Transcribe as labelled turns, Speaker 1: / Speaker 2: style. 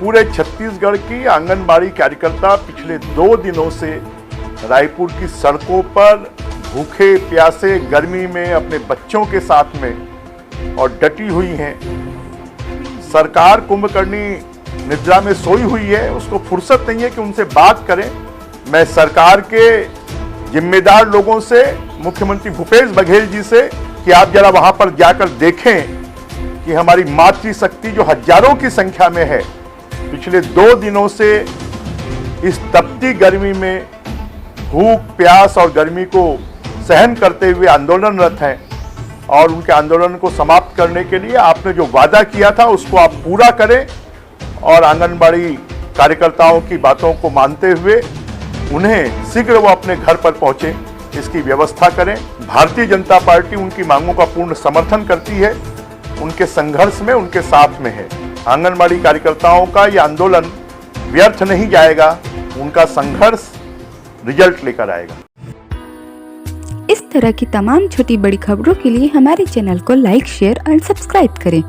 Speaker 1: पूरे छत्तीसगढ़ की आंगनबाड़ी कार्यकर्ता पिछले 2 दिनों से रायपुर की सड़कों पर भूखे प्यासे गर्मी में अपने बच्चों के साथ में और डटी हुई हैं। सरकार कुंभकर्णी निद्रा में सोई हुई है, उसको फुर्सत नहीं है कि उनसे बात करें। मैं सरकार के जिम्मेदार लोगों से, मुख्यमंत्री भूपेश बघेल जी से, कि आप जरा वहां पर जाकर देखें कि हमारी मातृशक्ति जो हजारों की संख्या में है, पिछले 2 दिनों से इस तपती गर्मी में भूख प्यास और गर्मी को सहन करते हुए आंदोलनरत हैं और उनके आंदोलन को समाप्त करने के लिए आपने जो वादा किया था उसको आप पूरा करें और आंगनबाड़ी कार्यकर्ताओं की बातों को मानते हुए उन्हें शीघ्र वो अपने घर पर पहुंचे, इसकी व्यवस्था करें। भारतीय जनता पार्टी उनकी मांगों का पूर्ण समर्थन करती है, उनके संघर्ष में उनके साथ में है। आंगनबाड़ी कार्यकर्ताओं का ये आंदोलन व्यर्थ नहीं जाएगा, उनका संघर्ष रिजल्ट लेकर आएगा।
Speaker 2: इस तरह की तमाम छोटी बड़ी खबरों के लिए हमारे चैनल को लाइक, शेयर और सब्सक्राइब करें।